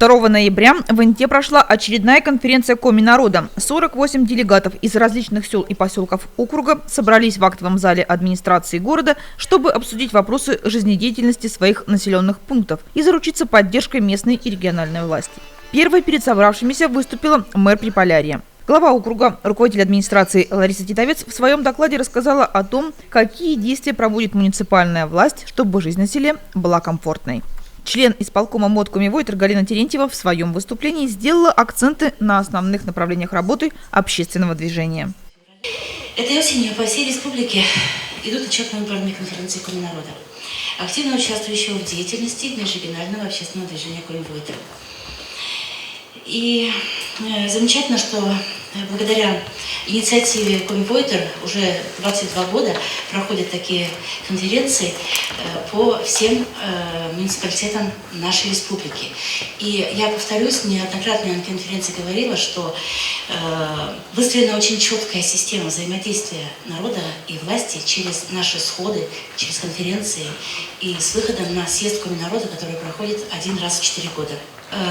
2 ноября в Инте прошла очередная конференция Коми-народа. 48 делегатов из различных сел и поселков округа собрались в актовом зале администрации города, чтобы обсудить вопросы жизнедеятельности своих населенных пунктов и заручиться поддержкой местной и региональной власти. Первой перед собравшимися выступила мэр Приполярья. Глава округа, руководитель администрации Лариса Титовец в своем докладе рассказала о том, какие действия проводит муниципальная власть, чтобы жизнь на селе была комфортной. Член исполкома МОД Коми-Войтер Галина Терентьева в своем выступлении сделала акценты на основных направлениях работы общественного движения. Этой осенью по всей республике идут отчетно-выборные конференции Коми-народа, активно участвующего в деятельности межрегионального общественного движения Коми-Войтер. И замечательно, что благодаря инициативе Коми-Войтер уже 22 года проходят такие конференции по всем муниципалитетам нашей республики. И я повторюсь, неоднократно на конференции говорила, что выстроена очень четкая система взаимодействия народа и власти через наши сходы, через конференции и с выходом на съезд Коми-народа, который проходит один раз в 4 года.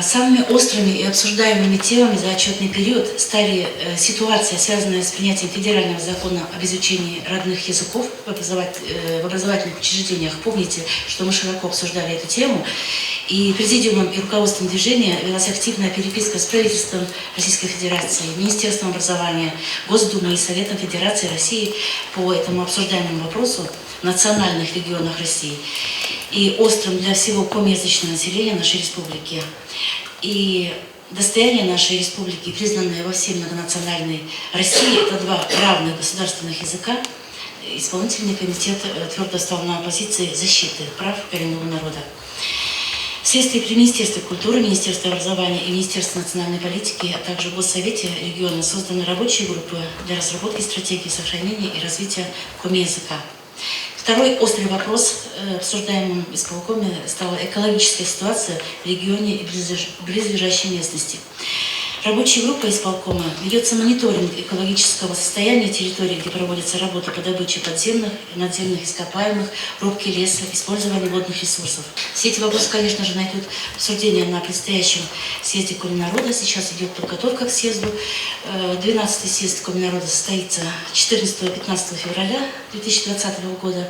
Самыми острыми и обсуждаемыми темами за отчетный период стали ситуация, связанная с принятием федерального закона об изучении родных языков в образовательных учреждениях. Помните, что мы широко обсуждали эту тему, и президиумом и руководством движения велась активная переписка с правительством Российской Федерации, Министерством образования, Госдумой и Советом Федерации России по этому обсуждаемому вопросу в национальных регионах России и острым для всего комиязычного населения нашей республики. И достояние нашей республики, признанное во всей многонациональной России, это два равных государственных языка. Исполнительный комитет твердо встал на позиции защиты прав коренного народа. Вследствие при Министерстве культуры, Министерстве образования и Министерстве национальной политики, а также в Госсовете региона созданы рабочие группы для разработки стратегии сохранения и развития коми-языка. Второй острый вопрос, обсуждаемым в исполкоме, стала экологическая ситуация в регионе и близлежащей местности. Рабочей группой исполкома ведется мониторинг экологического состояния территории, где проводится работа по добыче подземных и надземных ископаемых, рубки леса, использование водных ресурсов. Все эти вопросы, конечно же, найдут обсуждение на предстоящем съезде Коми-народа. Сейчас идет подготовка к съезду. 12-й съезд Коми-народа состоится 14-15 февраля 2020 года.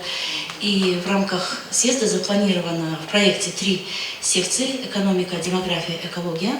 И в рамках съезда запланировано в проекте 3 секции: экономика, демография, экология,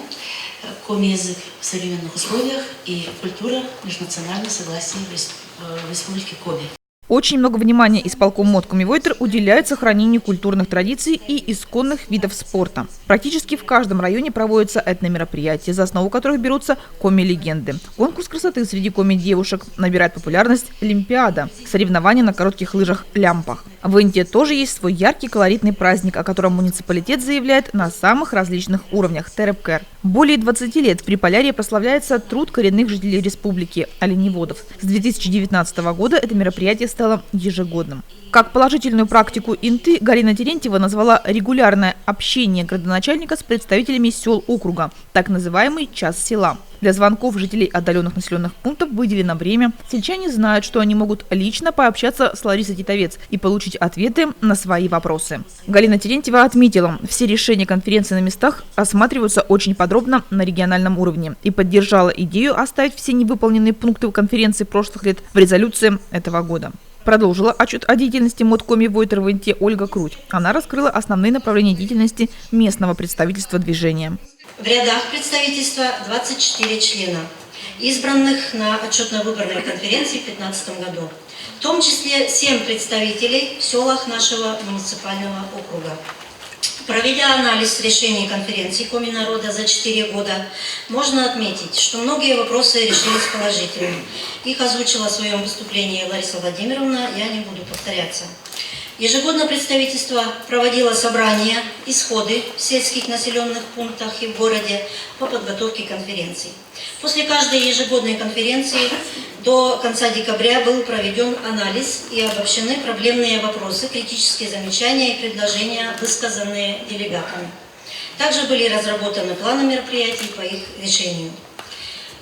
коми-язык в современных условиях и культура, межнациональное согласие в республике Коми. Очень много внимания исполком МОД Коми-Войтер уделяет сохранению культурных традиций и исконных видов спорта. Практически в каждом районе проводятся этномероприятия, за основу которых берутся коми-легенды. Конкурс красоты среди коми-девушек, набирает популярность олимпиада, соревнования на коротких лыжах лямпах. В Инте тоже есть свой яркий колоритный праздник, о котором муниципалитет заявляет на самых различных уровнях – Терепкер. Более 20 лет в Приполярье прославляется труд коренных жителей республики – оленеводов. С 2019 года это мероприятие стало ежегодным. Как положительную практику Инты Галина Терентьева назвала регулярное общение градоначальника с представителями сел округа, так называемый «час села». Для звонков жителей отдаленных населенных пунктов выделено время. Сельчане знают, что они могут лично пообщаться с Ларисой Титовец и получить ответы на свои вопросы. Галина Терентьева отметила, все решения конференции на местах рассматриваются очень подробно на региональном уровне и поддержала идею оставить все невыполненные пункты конференции прошлых лет в резолюции этого года. Продолжила отчет о деятельности МОД Коми-Войтер в Инте Ольга Круть. Она раскрыла основные направления деятельности местного представительства движения. В рядах представительства 24 члена, избранных на отчетно-выборной конференции в 2015 году, в том числе 7 представителей в селах нашего муниципального округа. Проведя анализ решений конференции Коми-народа за 4 года, можно отметить, что многие вопросы решились положительно. Их озвучила в своем выступлении Лариса Владимировна, я не буду повторяться. Ежегодно представительство проводило собрания и сходы в сельских населенных пунктах и в городе по подготовке конференций. После каждой ежегодной конференции до конца декабря был проведен анализ и обобщены проблемные вопросы, критические замечания и предложения, высказанные делегатами. Также были разработаны планы мероприятий по их решению.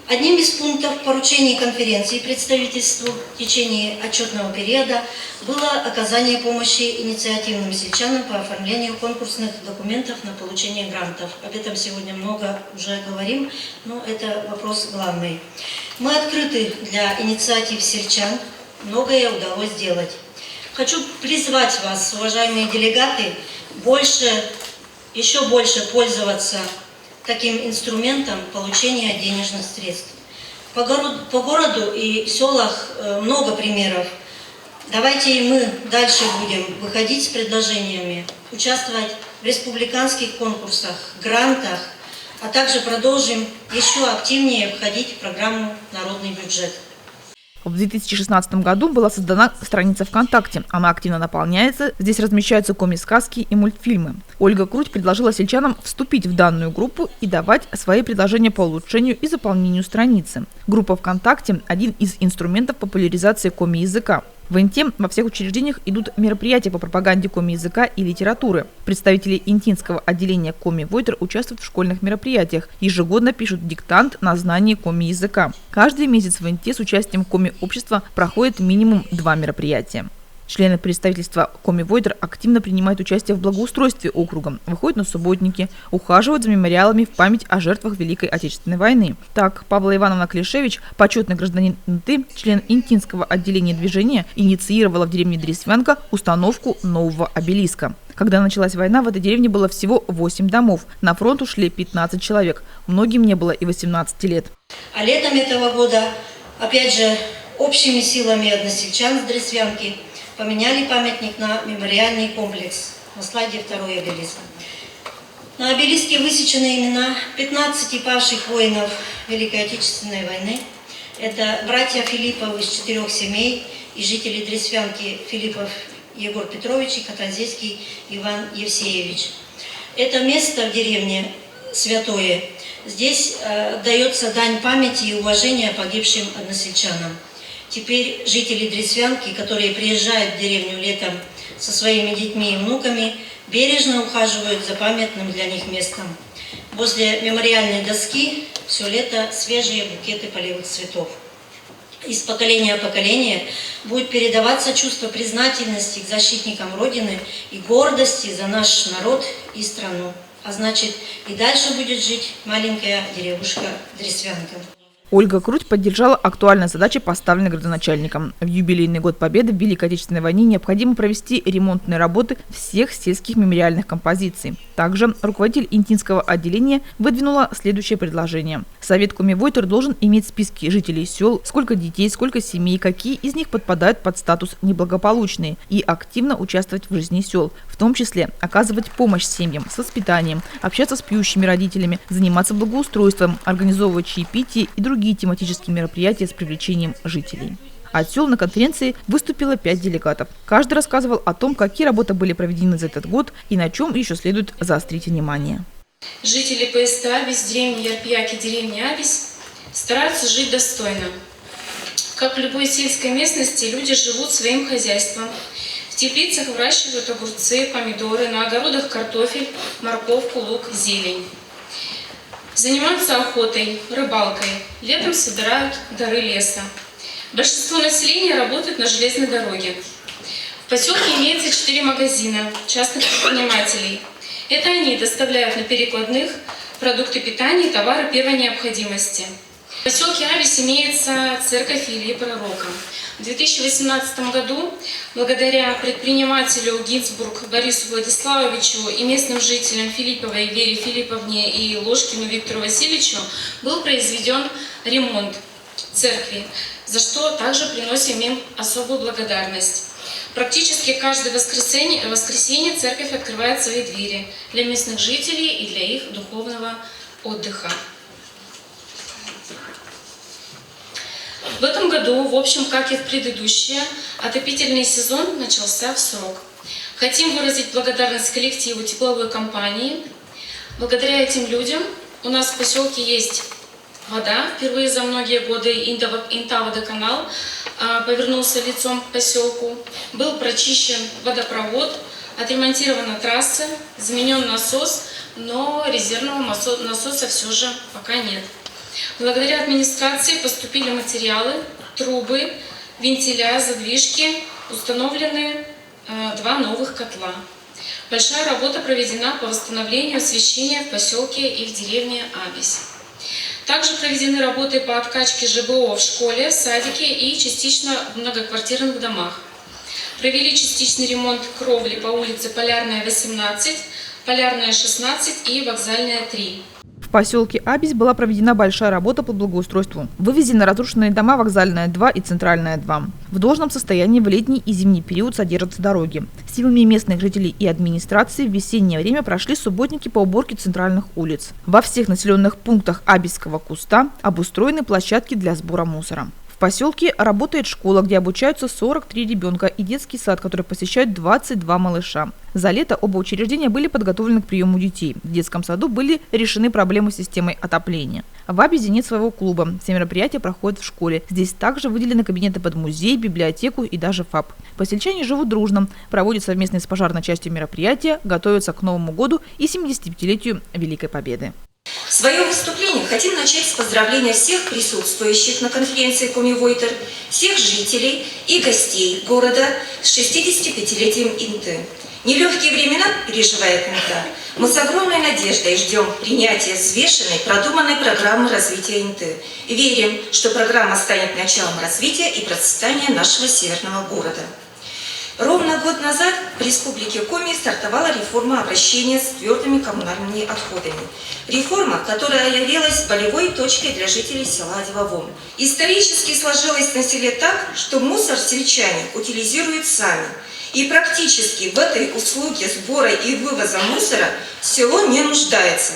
Одним из пунктов поручений конференции представительству в течение отчетного периода было оказание помощи инициативным сельчанам по оформлению конкурсных документов на получение грантов. Об этом сегодня много уже говорим, но это вопрос главный. Мы открыты для инициатив сельчан, многое удалось сделать. Хочу призвать вас, уважаемые делегаты, еще больше пользоваться таким инструментом получения денежных средств. По городу и в селах много примеров. Давайте и мы дальше будем выходить с предложениями, участвовать в республиканских конкурсах, грантах, а также продолжим еще активнее входить в программу «Народный бюджет». В 2016 году была создана страница ВКонтакте. Она активно наполняется. Здесь размещаются коми-сказки и мультфильмы. Ольга Круть предложила сельчанам вступить в данную группу и давать свои предложения по улучшению и заполнению страницы. Группа ВКонтакте – один из инструментов популяризации коми-языка. В Инте во всех учреждениях идут мероприятия по пропаганде коми-языка и литературы. Представители интинского отделения коми-войтер участвуют в школьных мероприятиях. Ежегодно пишут диктант на знание коми-языка. Каждый месяц в Инте с участием коми-общества проходит минимум 2 мероприятия. Члены представительства коми-войтер активно принимают участие в благоустройстве округа, выходят на субботники, ухаживают за мемориалами в память о жертвах Великой Отечественной войны. Так, Павла Ивановна Клишевич, почетный гражданин Инты, член интинского отделения движения, инициировала в деревне Дресвянка установку нового обелиска. Когда началась война, в этой деревне было всего 8 домов. На фронт ушли 15 человек. Многим не было и 18 лет. А летом этого года, опять же, общими силами односельчан с Дресвянки поменяли памятник на мемориальный комплекс. На слайде второй обелиск. На обелиске высечены имена 15 павших воинов Великой Отечественной войны. Это братья Филиппов из 4 семей и жители Дресвянки Филиппов Егор Петрович и Катанзейский Иван Евсеевич. Это место в деревне святое. Здесь дается дань памяти и уважения погибшим односельчанам. Теперь жители Дресвянки, которые приезжают в деревню летом со своими детьми и внуками, бережно ухаживают за памятным для них местом. Возле мемориальной доски все лето свежие букеты полевых цветов. Из поколения в поколение будет передаваться чувство признательности к защитникам Родины и гордости за наш народ и страну. А значит, и дальше будет жить маленькая деревушка Дресвянка. Ольга Круть поддержала актуальные задачи, поставленные градоначальником. В юбилейный год Победы в Великой Отечественной войне необходимо провести ремонтные работы всех сельских мемориальных композиций. Также руководитель интинского отделения выдвинула следующее предложение. Совет коми-войтер должен иметь списки жителей сел, сколько детей, сколько семей, какие из них подпадают под статус неблагополучные, и активно участвовать в жизни сел, в том числе оказывать помощь семьям с воспитанием, общаться с пьющими родителями, заниматься благоустройством, организовывать чаепитие и другие тематические мероприятия с привлечением жителей. От сел на конференции выступило 5 делегатов. Каждый рассказывал о том, какие работы были проведены за этот год и на чем еще следует заострить внимание. Жители ПСТ Абись, деревни Ярпьяки, деревни Абись стараются жить достойно. Как в любой сельской местности, люди живут своим хозяйством. В теплицах выращивают огурцы, помидоры, на огородах картофель, морковку, лук, зелень. Занимаются охотой, рыбалкой, летом собирают дары леса. Большинство населения работает на железной дороге. В поселке имеется 4 магазина частных предпринимателей. Это они доставляют на перекладных продукты питания и товары первой необходимости. В поселке Абись имеется церковь Ильи Пророка. В 2018 году, благодаря предпринимателю Гинцбург Борису Владиславовичу и местным жителям Филипповой Вере Филипповне и Ложкину Виктору Васильевичу, был произведен ремонт церкви, за что также приносим им особую благодарность. Практически каждое воскресенье церковь открывает свои двери для местных жителей и для их духовного отдыха. В этом году, в общем, как и в предыдущие, отопительный сезон начался в срок. Хотим выразить благодарность коллективу тепловой компании. Благодаря этим людям у нас в поселке есть вода. Впервые за многие годы Инта-водоканал повернулся лицом к поселку. Был прочищен водопровод, отремонтирована трасса, заменен насос, но резервного насоса все же пока нет. Благодаря администрации поступили материалы, трубы, вентиля, задвижки, установлены 2 новых котла. Большая работа проведена по восстановлению освещения в поселке и в деревне Абись. Также проведены работы по откачке ЖБО в школе, в садике и частично в многоквартирных домах. Провели частичный ремонт кровли по улице Полярная, 18, Полярная, 16 и Вокзальная, 3. В поселке Абись была проведена большая работа по благоустройству. Вывезены разрушенные дома Вокзальная 2 и Центральная 2. В должном состоянии в летний и зимний период содержатся дороги. Силами местных жителей и администрации в весеннее время прошли субботники по уборке центральных улиц. Во всех населенных пунктах Абийского куста обустроены площадки для сбора мусора. В поселке работает школа, где обучаются 43 ребенка, и детский сад, который посещают 22 малыша. За лето оба учреждения были подготовлены к приему детей. В детском саду были решены проблемы с системой отопления. В Абизе нет своего клуба. Все мероприятия проходят в школе. Здесь также выделены кабинеты под музей, библиотеку и даже ФАП. Посельчане живут дружно, проводят совместные с пожарной частью мероприятия, готовятся к Новому году и 75-летию Великой Победы. Свое выступление хотим начать с поздравления всех присутствующих на конференции Комивойтер, всех жителей и гостей города с 65-летием Инты. Нелегкие времена переживает Инта. Мы с огромной надеждой ждем принятия взвешенной, продуманной программы развития Инты. Верим, что программа станет началом развития и процветания нашего северного города. Ровно год назад в Республике Коми стартовала реформа обращения с твердыми коммунальными отходами. Реформа, которая явилась болевой точкой для жителей села Адьвавом. Исторически сложилось на селе так, что мусор сельчане утилизируют сами. И практически в этой услуге сбора и вывоза мусора село не нуждается.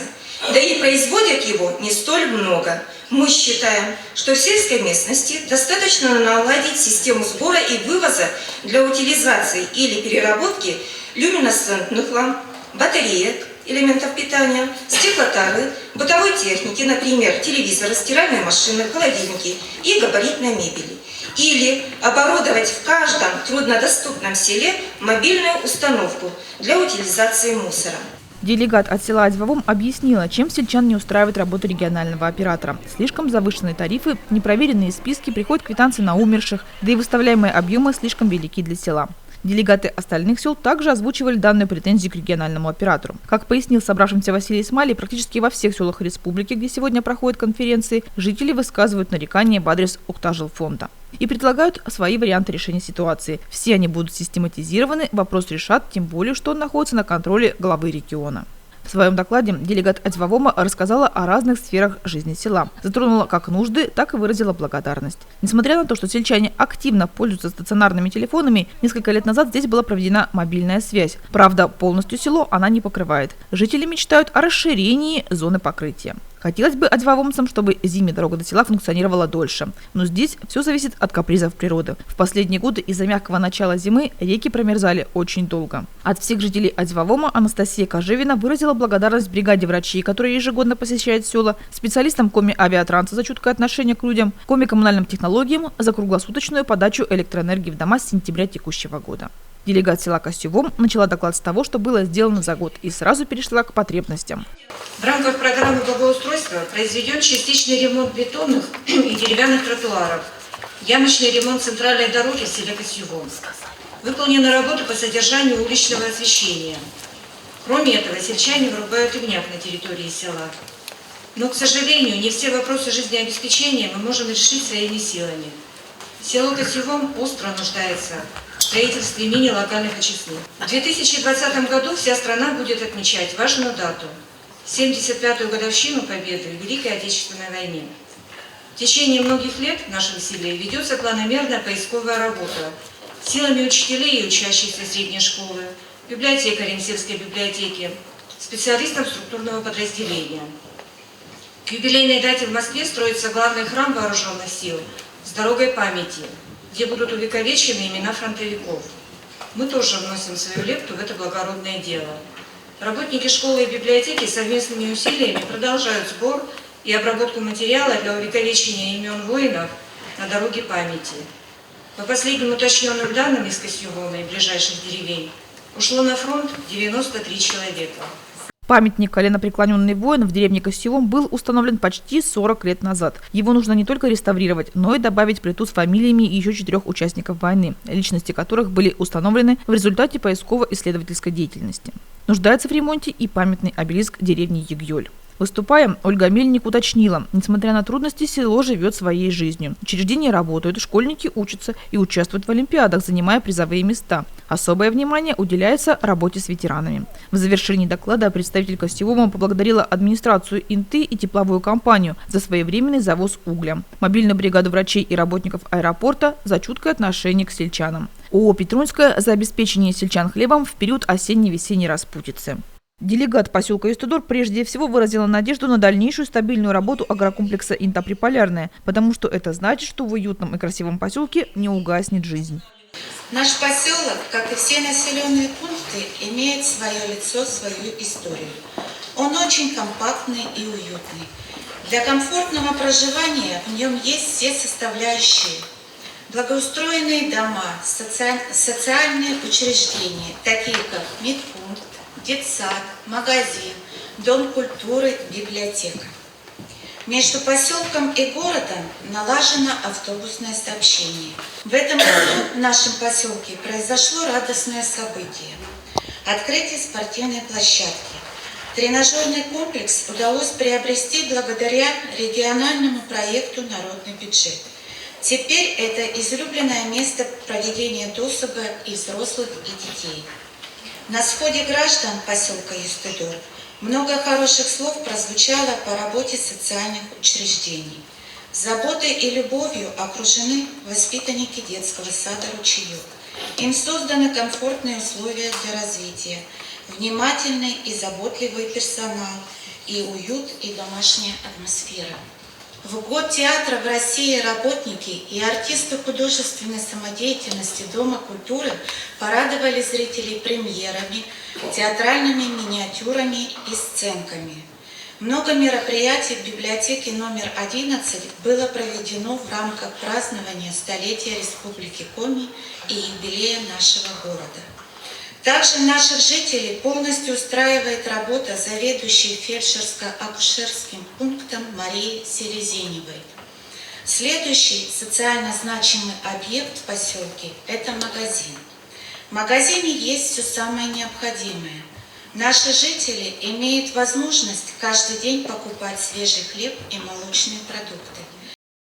Да и производят его не столь много. Мы считаем, что в сельской местности достаточно наладить систему сбора и вывоза для утилизации или переработки люминесцентных ламп, батареек, элементов питания, стеклотары, бытовой техники, например, телевизоры, стиральные машины, холодильники и габаритной мебели. Или оборудовать в каждом труднодоступном селе мобильную установку для утилизации мусора. Делегат от села Адьвавом объяснила, чем сельчан не устраивает работа регионального оператора. Слишком завышенные тарифы, непроверенные списки, приход квитанций на умерших, да и выставляемые объемы слишком велики для села. Делегаты остальных сел также озвучивали данную претензию к региональному оператору. Как пояснил собравшимся Василий Смалий, практически во всех селах республики, где сегодня проходят конференции, жители высказывают нарекания в адрес Уктажилфонда и предлагают свои варианты решения ситуации. Все они будут систематизированы, вопрос решат, тем более, что он находится на контроле главы региона. В своем докладе делегат Адьвавома рассказала о разных сферах жизни села. Затронула как нужды, так и выразила благодарность. Несмотря на то, что сельчане активно пользуются стационарными телефонами, несколько лет назад здесь была проведена мобильная связь. Правда, полностью село она не покрывает. Жители мечтают о расширении зоны покрытия. Хотелось бы адьвавомцам, чтобы зимняя дорога до села функционировала дольше. Но здесь все зависит от капризов природы. В последние годы из-за мягкого начала зимы реки промерзали очень долго. От всех жителей Адьвавома Анастасия Кожевина выразила благодарность бригаде врачей, которые ежегодно посещают села, специалистам Коми-авиатранса за чуткое отношение к людям, Коми-коммунальным технологиям за круглосуточную подачу электроэнергии в дома с сентября текущего года. Делегат села Костювом начала доклад с того, что было сделано за год, и сразу перешла к потребностям. В рамках программы благоустройства произведен частичный ремонт бетонных и деревянных тротуаров, ямочный ремонт центральной дороги в селе Костювом. Выполнены работы по содержанию уличного освещения. Кроме этого, сельчане вырубают ивняк на территории села. Но, к сожалению, не все вопросы жизнеобеспечения мы можем решить своими силами. Село Костювом остро нуждается в строительстве мини-локальных очистных. В 2020 году вся страна будет отмечать важную дату – 75-ю годовщину Победы в Великой Отечественной войне. В течение многих лет в нашем селе ведется планомерная поисковая работа силами учителей и учащихся средней школы, библиотекарем сельской библиотеки, специалистов структурного подразделения. К юбилейной дате в Москве строится главный храм вооруженных сил с дорогой памяти, где будут увековечены имена фронтовиков. Мы тоже вносим свою лепту в это благородное дело. Работники школы и библиотеки совместными усилиями продолжают сбор и обработку материала для увековечения имен воинов на дороге памяти. По последним уточненным данным из Костювома и ближайших деревень ушло на фронт 93 человека. Памятник коленопреклоненный воин в деревне Костевом был установлен почти 40 лет назад. Его нужно не только реставрировать, но и добавить плиту с фамилиями еще 4 участников войны, личности которых были установлены в результате поисково-исследовательской деятельности. Нуждается в ремонте и памятный обелиск деревни Ягьёль. Выступая, Ольга Мельник уточнила, несмотря на трудности, село живет своей жизнью. Учреждения работают, школьники учатся и участвуют в олимпиадах, занимая призовые места. Особое внимание уделяется работе с ветеранами. В завершении доклада представитель Костевого поблагодарила администрацию Инты и тепловую компанию за своевременный завоз угля, мобильную бригаду врачей и работников аэропорта за чуткое отношение к сельчанам, ООО «Петрунская» за обеспечение сельчан хлебом в период осенне-весенней распутицы. Делегат поселка Истудор прежде всего выразила надежду на дальнейшую стабильную работу агрокомплекса «Инта Приполярная», потому что это значит, что в уютном и красивом поселке не угаснет жизнь. Наш поселок, как и все населенные пункты, имеет свое лицо, свою историю. Он очень компактный и уютный. Для комфортного проживания в нем есть все составляющие. Благоустроенные дома, социальные учреждения, такие как медпункт, детсад, магазин, дом культуры, библиотека. Между поселком и городом налажено автобусное сообщение. В этом году в нашем поселке произошло радостное событие – открытие спортивной площадки. Тренажерный комплекс удалось приобрести благодаря региональному проекту «Народный бюджет». Теперь это излюбленное место проведения досуга и взрослых, и детей. На сходе граждан поселка Истудор много хороших слов прозвучало по работе социальных учреждений. Заботой и любовью окружены воспитанники детского сада «Ручеек». Им созданы комфортные условия для развития, внимательный и заботливый персонал, и уют, и домашняя атмосфера. В год театра в России работники и артисты художественной самодеятельности Дома культуры порадовали зрителей премьерами, театральными миниатюрами и сценками. Много мероприятий в библиотеке номер 11 было проведено в рамках празднования столетия Республики Коми и юбилея нашего города. Также наших жителей полностью устраивает работа заведующей фельдшерско-акушерским пунктом Марии Селезеневой. Следующий социально значимый объект в поселке – это магазин. В магазине есть все самое необходимое. Наши жители имеют возможность каждый день покупать свежий хлеб и молочные продукты.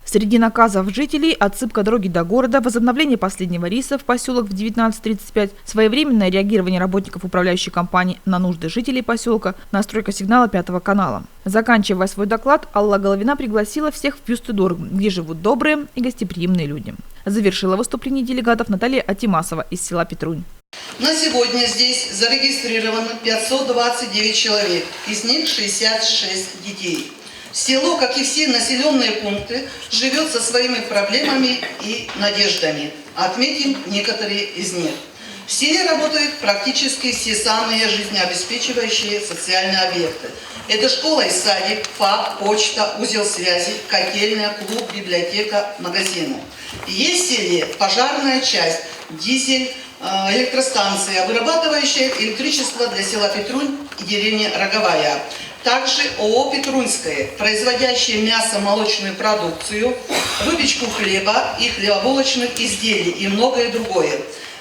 Среди наказов жителей – отсыпка дороги до города, возобновление последнего рейса в поселок в 19:35, своевременное реагирование работников управляющей компании на нужды жителей поселка, настройка сигнала 5-го канала. Заканчивая свой доклад, Алла Головина пригласила всех в Истудор, где живут добрые и гостеприимные люди. Завершила выступление делегатов Наталья Атимасова из села Петрунь. На сегодня здесь зарегистрировано 529 человек, из них 66 детей. Село, как и все населенные пункты, живет со своими проблемами и надеждами. Отметим некоторые из них. В селе работают практически все самые жизнеобеспечивающие социальные объекты. Это школа и садик, ФАП, почта, узел связи, котельная, клуб, библиотека, магазины. Есть в селе пожарная часть, дизель, электростанция, вырабатывающая электричество для села Петрунь и деревни Роговая. Также ООО «Петрунская», производящая мясо-молочную продукцию, выпечку хлеба и хлебобулочных изделий и многое другое.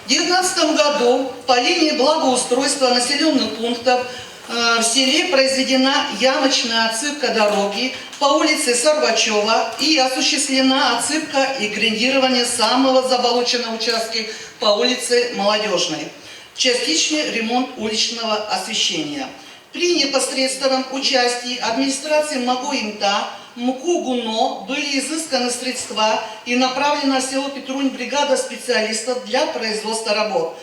В 2019 году по линии благоустройства населенных пунктов в селе произведена ямочная отсыпка дороги по улице Сорвачева и осуществлена отсыпка и грейдирование самого заболоченного участка по улице Молодежной. Частичный ремонт уличного освещения. При непосредственном участии администрации МАГО-Инта, МКУ-ГУНО были изысканы средства и направлена в село Петрунь бригада специалистов для производства работ.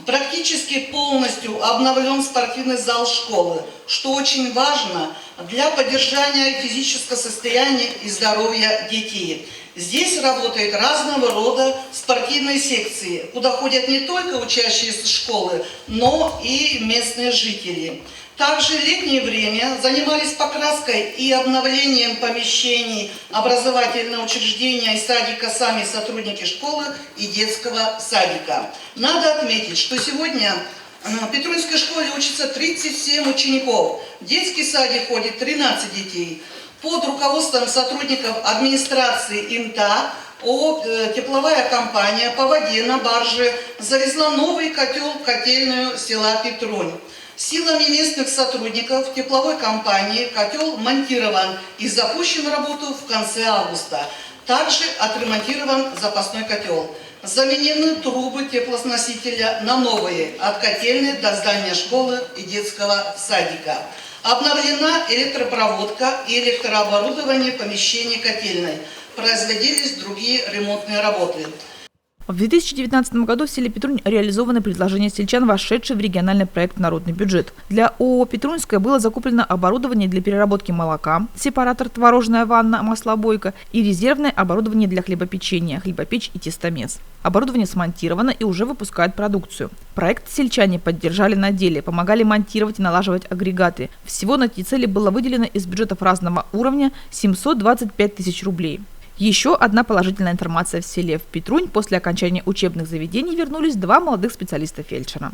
Практически полностью обновлен спортивный зал школы, что очень важно для поддержания физического состояния и здоровья детей. Здесь работают разного рода спортивные секции, куда ходят не только учащиеся школы, но и местные жители. Также в летнее время занимались покраской и обновлением помещений образовательного учреждения и садика сами сотрудники школы и детского садика. Надо отметить, что сегодня В Петрунской школе учатся 37 учеников. В детский садик ходит 13 детей. Под руководством сотрудников администрации ИНТА тепловая компания по воде на барже завезла новый котел в котельную села Петрунь. Силами местных сотрудников тепловой компании котел монтирован и запущен в работу в конце августа. Также отремонтирован запасной котел. Заменены трубы теплосносителя на новые, от котельной до здания школы и детского садика. Обновлена электропроводка и электрооборудование помещений котельной. Производились другие ремонтные работы. В 2019 году в селе Петрунь реализованы предложения сельчан, вошедшие в региональный проект «Народный бюджет». Для ООО «Петрунская» было закуплено оборудование для переработки молока, сепаратор творожная ванна, маслобойка и резервное оборудование для хлебопечения, хлебопечь и тестомес. Оборудование смонтировано и уже выпускает продукцию. Проект сельчане поддержали на деле, помогали монтировать и налаживать агрегаты. Всего на эти цели было выделено из бюджетов разного уровня 725 тысяч рублей. Еще одна положительная информация в селе. В Петрунь после окончания учебных заведений вернулись 2 молодых специалиста-фельдшера.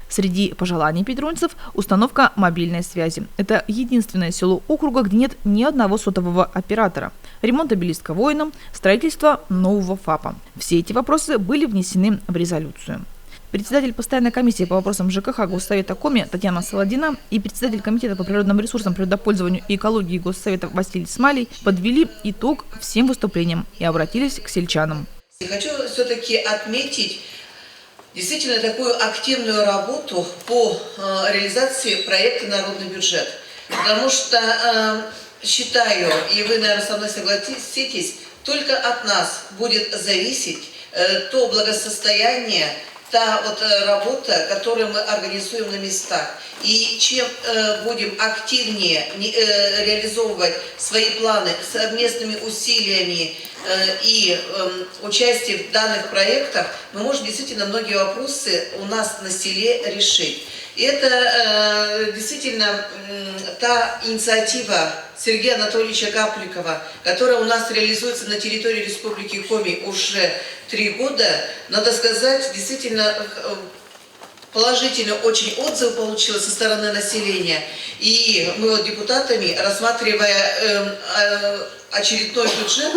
Среди пожеланий петрунцев – установка мобильной связи. Это единственное село округа, где нет ни одного сотового оператора. Ремонт обелиска воинам, строительство нового ФАПа. Все эти вопросы были внесены в резолюцию. Председатель постоянной комиссии по вопросам ЖКХ Госсовета Коми Татьяна Солодина и председатель комитета по природным ресурсам, природопользованию и экологии Госсовета Василий Смалий подвели итог всем выступлениям и обратились к сельчанам. Хочу все-таки отметить действительно такую активную работу по реализации проекта «Народный бюджет». Потому что считаю, и вы, наверное, со мной согласитесь, только от нас будет зависеть то благосостояние, та работа, которую мы организуем на местах. И чем будем активнее реализовывать свои планы совместными усилиями и участием в данных проектах, мы можем действительно многие вопросы у нас на селе решить. И это действительно та инициатива Сергея Анатольевича Капликова, которая у нас реализуется на территории Республики Коми уже 3 года. Надо сказать, действительно положительный очень отзыв получила со стороны населения. И мы депутатами, рассматривая очередной бюджет,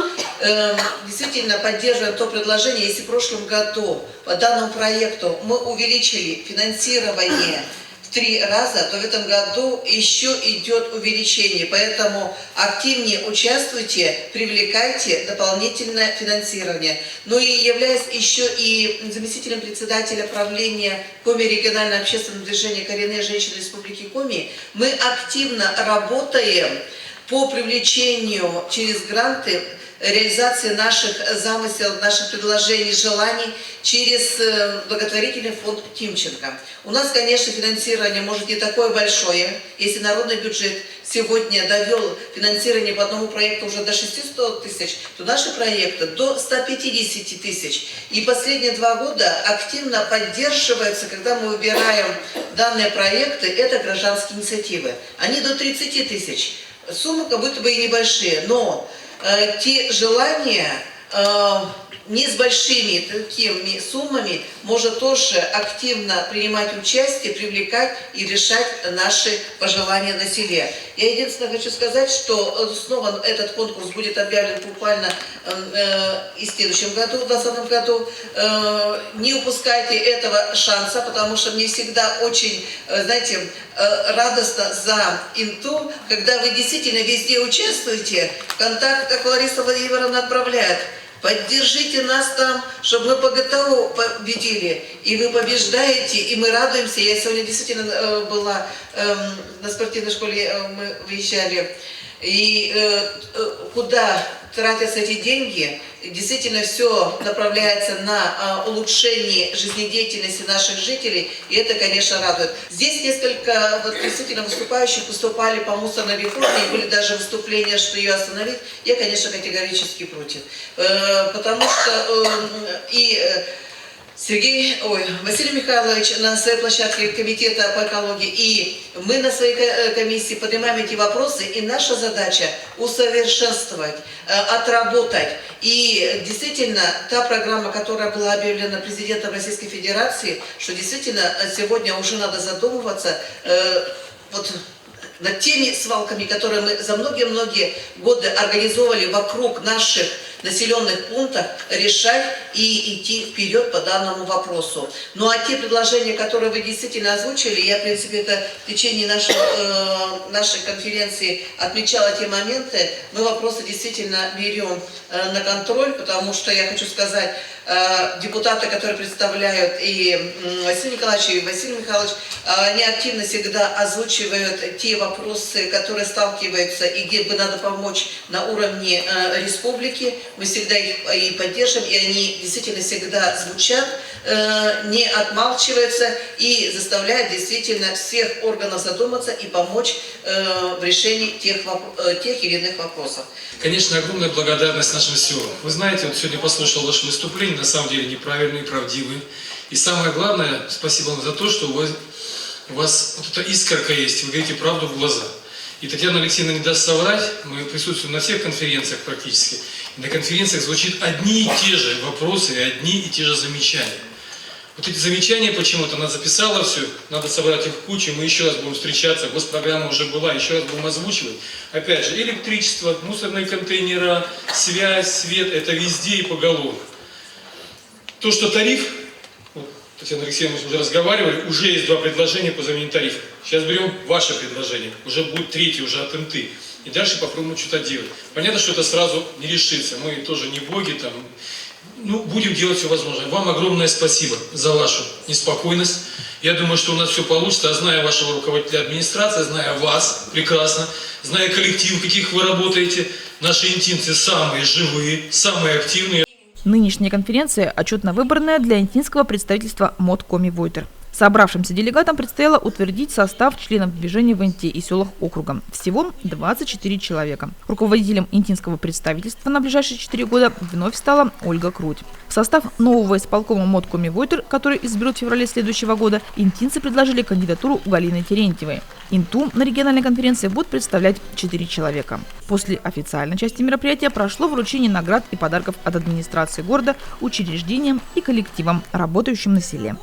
действительно поддерживаем то предложение, если в прошлом году по данному проекту мы увеличили финансирование в 3 раза, то в этом году еще идет увеличение. Поэтому активнее участвуйте, привлекайте дополнительное финансирование. Ну и являясь еще и заместителем председателя правления Коми регионального общественного движения «Коренные женщины Республики Коми», мы активно работаем по привлечению через гранты реализации наших замыслов, наших предложений, желаний через благотворительный фонд Тимченко. У нас, конечно, финансирование может не такое большое. Если народный бюджет сегодня довел финансирование по одному проекту уже до 600 тысяч, то наши проекты до 150 тысяч. И последние 2 года активно поддерживаются, когда мы выбираем данные проекты, это гражданские инициативы. Они до 30 тысяч. Суммы как будто бы и небольшие, но те желания не с большими такими суммами можно тоже активно принимать участие, привлекать и решать наши пожелания на селе. Я единственное хочу сказать, что снова этот конкурс будет объявлен буквально и в следующем году, в 2020 году. Не упускайте этого шанса, потому что мне всегда очень, знаете, радостно за Инту, когда вы действительно везде участвуете, контакт, как Лариса Владимировна отправляет. Поддержите нас там, чтобы мы по ГТО победили. И вы побеждаете, и мы радуемся. Я сегодня действительно была на спортивной школе, мы выезжали. И куда тратятся эти деньги, действительно все направляется на улучшение жизнедеятельности наших жителей, и это, конечно, радует. Здесь несколько действительно выступающих выступали по мусорной реформе, и были даже выступления, что ее остановить. Я, конечно, категорически против, потому что Василий Михайлович на своей площадке комитета по экологии, и мы на своей комиссии поднимаем эти вопросы, и наша задача усовершенствовать, отработать. И действительно, та программа, которая была объявлена президентом Российской Федерации, что действительно сегодня уже надо задумываться над теми свалками, которые мы за многие-многие годы организовывали вокруг наших населенных пунктов, решать и идти вперед по данному вопросу. Ну а те предложения, которые вы действительно озвучили, я, в принципе, это в течение нашей конференции отмечала те моменты, мы вопросы действительно берем на контроль, потому что я хочу сказать, депутаты, которые представляют и Василий Николаевич, и Василий Михайлович, они активно всегда озвучивают те вопросы, которые сталкиваются и где бы надо помочь на уровне республики. Мы всегда их и поддержим, и они действительно всегда звучат, не отмалчиваются и заставляют действительно всех органов задуматься и помочь в решении тех или иных вопросов. Конечно, огромная благодарность нашим селам. Вы знаете, вот сегодня послушал ваше выступление, на самом деле неправильные, правдивые. И самое главное, спасибо вам за то, что у вас вот эта искорка есть, вы говорите правду в глаза. И Татьяна Алексеевна не даст соврать, мы присутствуем на всех конференциях практически. И на конференциях звучат одни и те же вопросы и одни и те же замечания. Вот эти замечания почему-то она записала все, надо собрать их в кучу, мы еще раз будем встречаться, госпрограмма уже была, еще раз будем озвучивать. Опять же, электричество, мусорные контейнера, связь, свет, это везде и поголовно. То, что тариф, вот, Татьяна Алексеевна, мы уже разговаривали, уже есть 2 предложения по замене тарифа. Сейчас берем ваше предложение, уже будет 3-е уже от МТ. И дальше попробуем что-то делать. Понятно, что это сразу не решится, мы тоже не боги там. Ну, будем делать все возможное. Вам огромное спасибо за вашу неспокойность. Я думаю, что у нас все получится. А зная вашего руководителя администрации, зная вас прекрасно, зная коллектив, в каких вы работаете, наши интинцы самые живые, самые активные. Нынешняя конференция отчетно-выборная для интинского представительства МОД Коми-Войтер. Собравшимся делегатам предстояло утвердить состав членов движения в Инте и селах округа. Всего 24 человека. Руководителем интинского представительства на ближайшие 4 года вновь стала Ольга Круть. В состав нового исполкома МОД Коми-Войтер, который изберут в феврале следующего года, интинцы предложили кандидатуру Галины Терентьевой. Инту на региональной конференции будут представлять 4 человека. После официальной части мероприятия прошло вручение наград и подарков от администрации города, учреждениям и коллективам, работающим на селе.